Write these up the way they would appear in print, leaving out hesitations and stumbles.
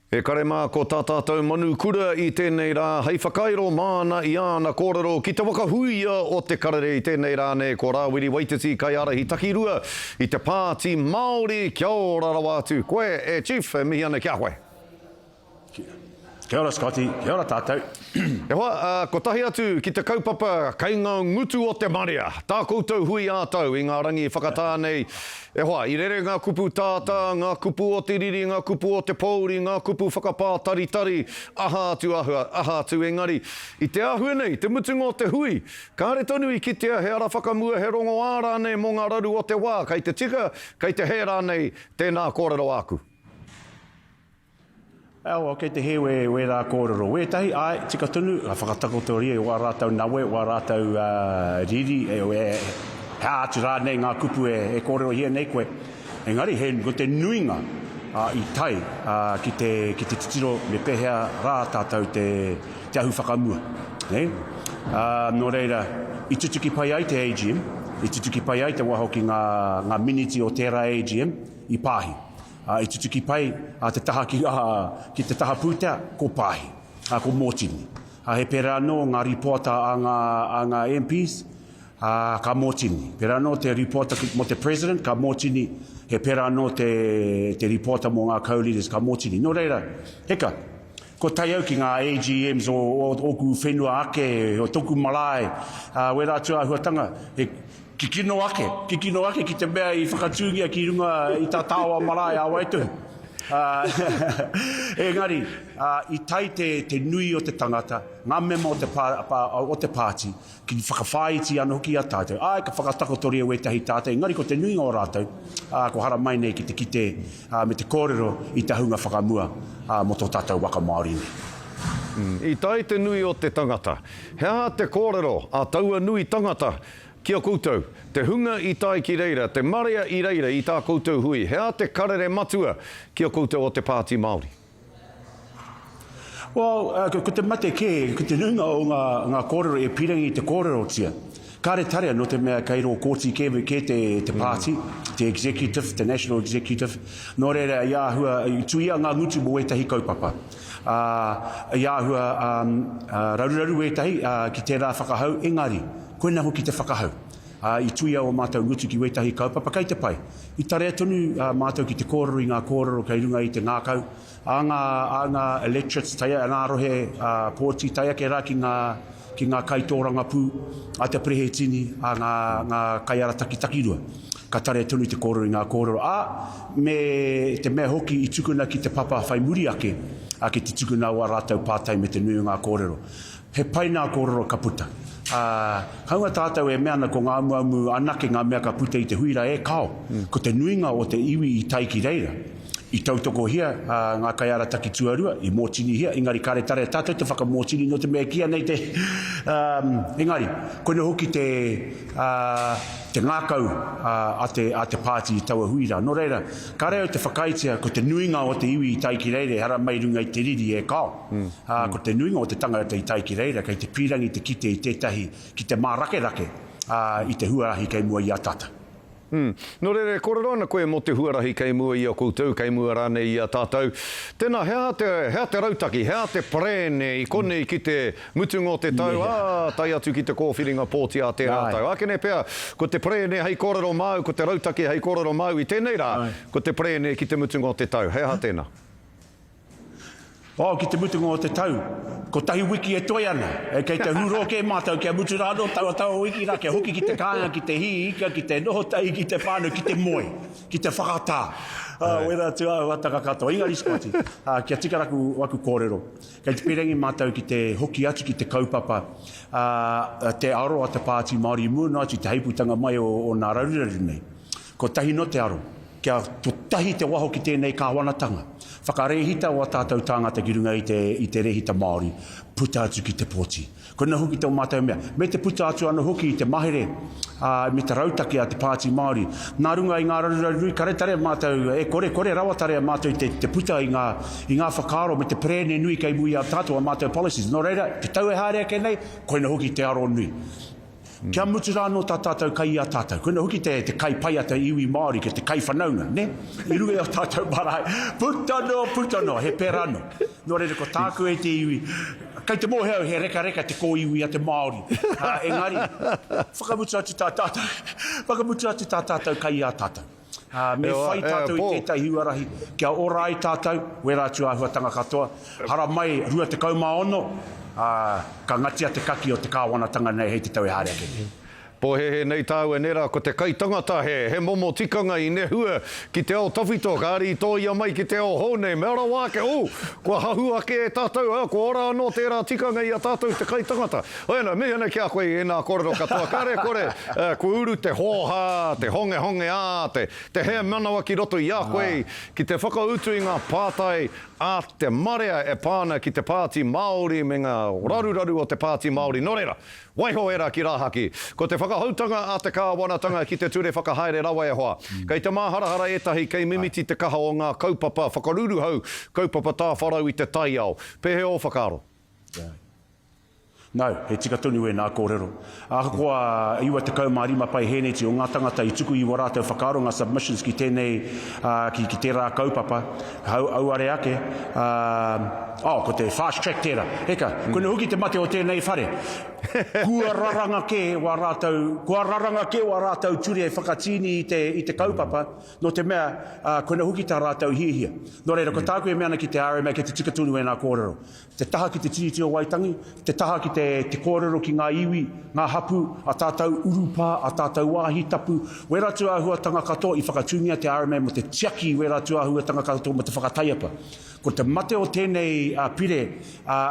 E kare mā ko tā tātou manu kura I tēnei rā, hei whakairo māna I āna kōrero ki te wakahuia o te karere I tēnei rā ne, ko Rawiri Waititi kai arahi takirua I te pāti Māori, kia ora rawa atu. Koe e Chief, e mihi ana kia koe. Kia ora Scotty, kia ora tātou. E hoa, ko tahi atu ki te kaupapa kei ngā ngutu o te maria. Tā koutou hui ātau I ngā rangi whakatānei. E hoa, I rere ngā kupu tātā, ngā kupu o te riri, ngā kupu o te pōuri, ngā kupu whakapā tari, aha atu engari. I te ahua nei, te mutunga o te hui, kāre tonu I kitea he ara whakamua he rongo ārā nei mō ngā raru o te wā, kei te tika, kei te hera nei, tēnā kōrero aku. Awa, kei te hewe rā kōrero. We tahi, ai, tika tunu, whakatakotoria, wā rātau nawe, wā rātau riri, hea atu rā nei ngā kupu e kōrero hia nei koe. Engari, ko te nuinga I tai ki te titiro me pehea rā tātou te ahu whakamua. Nō reira, I tutuki pai ai te AGM, I tutuki pai ai te wahoki ngā miniti o tērā AGM, I pāhi. I tutuki pai te taha ki te taha pūtea, ko pāhi, ko mōtini. He pera anō ngā ripota a ngā MPs, ka mōtini. Pera anō te ripota mo te President, ka mōtini. He pera anō te ripota mo ngā co-leaders, ka mōtini. Nō reira, heka, ko tai au ki ngā AGMs o oku whenua ake, o toku marae, we rātua ahuatanga, Kikino ake ki te mea I whakatūngia ki runga I tā tāua marae a waitu. Engari, I tai te nui o te tangata, ngā mema o te pāti, ki whakawhaiti anō ki a tātou. Ai, ka whakatakotoria we tahi tātou. Engari, ko te nui o rātou, ko hara mai nei ki te kite me te kōrero I te hunga whakamua mo tō tātou waka Māori nei. I tai te nui o te tangata, hea te kōrero a taua nui tangata, Kia koutou, te hunga I tai ki reira, te maria I reira I tā koutou hui. Hea te karere matua kia koutou o te pāti Māori? Well, ko te mate ko te nunga o ngā kōrero e pirangi te kōrero tia. Kāre tarea no te mea kairo kōti ke te pāti, te executive, te national executive. Nō reira I āhua, I tuia ngā ngutu mo etahi kaupapa. I āhua raru etahi ki te rā whakahau, engari. Koe naho ki te whakahau. I tuia o mātou ngutu ki wetahi kaupapa, kei te pai. I tarea tonu mātou ki te kōrero I ngā kōrero kei runga I te ngākau. A ngā electorates taia, ngā rohe pōti taia ke rā ki ngā kaitōranga pū, a te prehetini, a ngā kaiara takirua. Ka tarea tonu te kōrero I ngā kōrero. Me te mea hoki I tukuna ki te papa whai muri ake, ki te tukuna o rātou pātai me te nui o ngā kōrero. He pai ngā kōrero ka puta. Haunga tātou e meana ko ngā muamu anake ngā mea ka puta I te huira e kao. Ko te nuinga o te iwi I tai ki reira. I tautoko hia, ngā kaiara taki tuarua, I mōtini hia, engari kāre tare tātou te whakamōtini no te mea kia nei te... engari, koina hoki te ngākau a te pāti I taua huira. Nō reira, kāre au te whakaitia ko te nuinga o te iwi I tai ki reira, hara mai runga I te riri e kao. Ko te nuinga o te tangata I tai ki reira, kei te pirangi te kite I tētahi, ki te mārake I te huarahi kei mua I a tata. Nō reire, kōrero ana koe mo te huarahi kei mua I a koutou, kei mua rāne I a tātou. Tēnā, hea te rautaki, hea te prēne I konei ki te mutunga o te tau, tai atu ki te kōwhiringa pōti a te rātau. Ākene pēr, ko te prēne hei kōrero mau, ko te rautaki hei kōrero mau I tēnei rā, ko te prēne ki te mutunga o te tau. Hea tēnā. Ki te mutunga o te tau, ko tahi wiki e toi ana. Kei te huro ke mātou, kia mutu rāno, tau wiki rā, kia hoki ki te kāinga, ki te hiika, ki te nohotai, ki te whānau, ki te moe, ki te whakatā. Wera tu au ataka katoa. Ingari Scotty, kia tika waku kōrero. Kei te pirangi mātou ki te hoki atu ki te kaupapa, te aro a te pāti Māori mūna, te heiputanga mai o nā rauriraru nei. Ko tahi no te aro, kia to tahi te waho ki tēnei kāwanatanga. Whakarehita o tātou tāngata ki runga I te rehita Māori, puta atu ki te pōti. Koina hoki tau mātou mea. Me te puta atu ana hoki I te mahere, me te rautaki a te pāti Māori. Nā runga I ngā rarurarui, kare tare mātou, kore rawa tare mātou te puta I ngā whakaro, me te prēne nui kei mui a tātou a mātou policies. Nō reira, te tau e hārea ke nei, koina hoki te aro nui. Kia mutu rāno tā tātou kai a tātou. Kuna hoki te kai pai a te iwi Māori, ke te kai whanaunga, ne? I rue o tātou marae. Putano, he pērano. Nō reira ko tāku e te iwi. Kai te mōheo he reka te kō iwi a te Māori. Engari, whakamutu atu tā tātou. Whakamutu atu tā tātou kai a tātou. Me whai tātou i tētai hiuarahi. Kia ora ai tātou, wera atu āhuatanga katoa. Hara mai, rua te kaumāono. Ka ngatia te kaki o te kāwanatanga nei hei te tau e hārea kene. Po he nei tāu e nera, ko te kai tangata he momo tikanga i ne hua ki te ao tawhito, ka ari tō ia mai ki te ao hone, me ara wāke, kua hahu ake e tātou, kua ora anō tērā tikanga i a tātou te kai tangata. Oena, mihana kia koe e nā kōrero katoa, kare kore, kua uru te hōha, te honge ā, te hea manawa ki roto i a koe, ki te whakautu i ngā pātai, a te marea e pāna ki te pāti Māori me ngā raru o te pāti Māori. Nō reira, waiho era ki rāhaki. Ko te whakahautanga a te kāwanatanga ki te ture whakahaere rawa e hoa. Kei te māharahara etahi, kei mimiti te kaha o ngā kaupapa, whakaruru hau, kaupapa tā wharau i te tai ao. Pehe o whakaro. Nau, he tika tonu e nā kōrero. Ahakoa iwa te kaumārima pai heneti o ngā tangata i tuku i warātau whakaaro ngā submissions ki tēnei, ki tērā kaupapa. Au are ake. Ko te fast track tērā. Eka, kuna huki te mate o tēnei whare. Kua raranga ke wa rātau ture e whakatini i te kaupapa, no te mea, kuna huki tā rātau hihia. Nō reira, ko tāku e meana ki te RMA, ki te tika tunu e nā kōrero. Te taha ki te tiriti o Waitangi, te taha ki te kōrero ki ngā iwi, ngā hapu, a tātou urupa, a tātou wāhi tapu, wera tu āhuatanga katoa i whakatungia te RMA mo te tiaki wera tu āhuatanga katoa mo te whakataiapa. Ko te mate o tēnei pire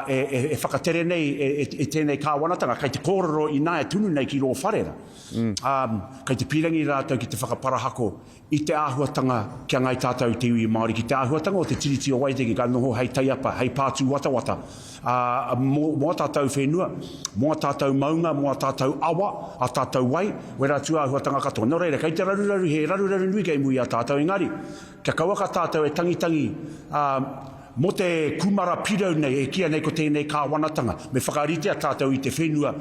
e whakatere nei e tēnei kāwanatanga, kai te kōrero i nā e tunu nei ki rō wharera. Kai te pirangi rātou ki te whakaparahako i te āhuatanga kia ngai tātou te iwi Māori, ki te āhuatanga o te tiriti o Waitangi, ka noho hei taiapa, hei pātū watawata. Moa tātou whenua, moa tātou maunga, moa tātou awa, a tātou wai, wera tu āhuatanga katoa. Nō reira, kei te raruraru, he raruraru nui kei mui a tātou engari. Kia kauaka tātou e tangitangi, mo te kumara pirau nei, e kia nei ko tēnei kāwanatanga, me whakaritea tātou i te whenua,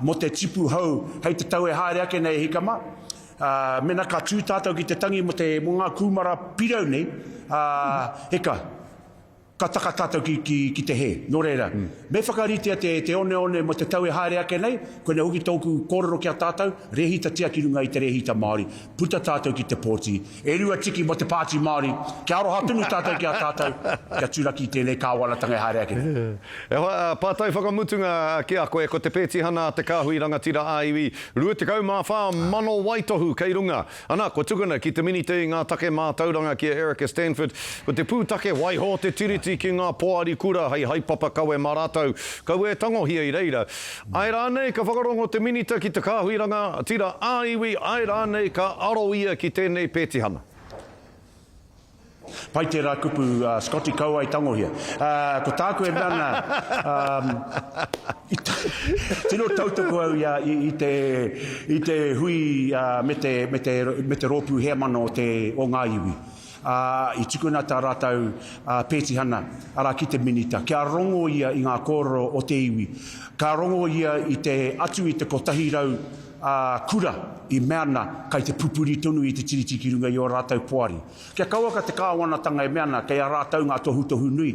mo te tipu hau, hei te tau e haere ake nei hikama, mena ka tū tātou ki te tangi mo ngā kumara pirau nei, heka, ka taka tātou ki te he, nō reira. Me whakaritea te one mo te tau e haere ake nei, koe hoki tōku kōrero ki a tātou, rehita tia ki runga i te rehita Māori, puta tātou ki te pōti, e rua tiki mo te pāti Māori, kia aroha tunu tātou ki a tātou, kia tūraki tēnei kāwanatanga e haere ake. E hoa, pātai whakamutunga ki a koe, ko te pētihana te kāhui rangatira āiwi, rua te kaumā whā mano waitohu kei runga. Ana, ko tukuna ki te minite i ngā take mā tauranga ki a Erica Stanford, ko te pūtake waiho te tiriti ki ngā poari kura hei haipapa kaue maratau. Kau e tangohia i reira. Ai rānei ka whakarongo te minita ki te kāhuiranga tira āiwi, ai rānei ka aroia ki tēnei pētihana. Pai te rā kupu Scotty Kau ai tangohia. Ko tāku e mana, tino tautoko au i te hui me te rōpū hea mana o ngā iwi. I tukuna tā rātau pētihana ara ki te minita. Kia rongo ia i ngā kōrero o te iwi. Ka rongo ia i te atu i te kotahirau kura i meana kai te pupuri tonu i te tiriti ki runga i o rātau poari. Kia kauaka te kāwanatanga e meana kei a rātau ngā tohu nui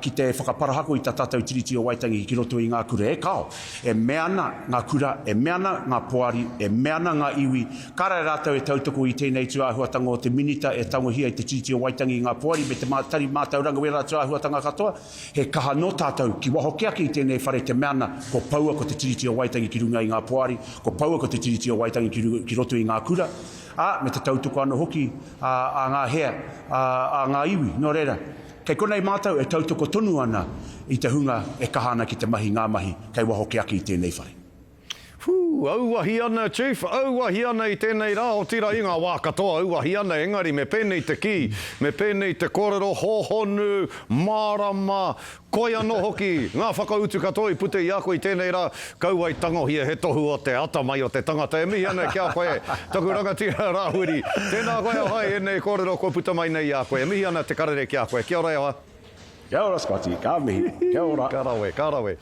ki te whakaparahako i tā tātou tiriti o Waitangi ki roto i ngā kura. E kao, e meana ngā kura, e meana ngā poari, e meana ngā iwi. Kara rātau e tautoko i tēnei tu āhuatanga o te minita e tangohia i te tiriti o Waitangi i ngā poari me te tari mātauranga wera tu āhuatanga katoa. He kaha no tātou ki waho keaki i tēnei whare te meana ko paua ko te tiriti o Waitangi ki runga i ngā poari, ko paua ko te tiriti o Waitangi ki roto i ngā kura, me te tautoko ano hoki a ngā hea, a ngā iwi, nō reira. Kei konei mātau e tautoko tonu ana i te hunga e kahana ki te mahi ngā mahi, kei waho ke aki i tēnei whare. Auahi ana, Chief, auahi ana i tēnei rā o tira i ngā wā katoa, auahi ana, engari me pēnei te ki, me pēnei te kōrero, hohonu, mārama, koi anō hoki, ngā whakautu katoa i pute i a koe i tēnei rā, kau ai tangohia he tohu o te atamai o te tangata, e mihi ana kia koe, taku rangatira rāhuri, tēnā koe o hai, e nei kōrero ko puta mai nei a koe, e mihi ana te karere kia koe, kia ora e hoa. Kia ora, Scotty, ka mihi, kia ora. Karawe, karawe.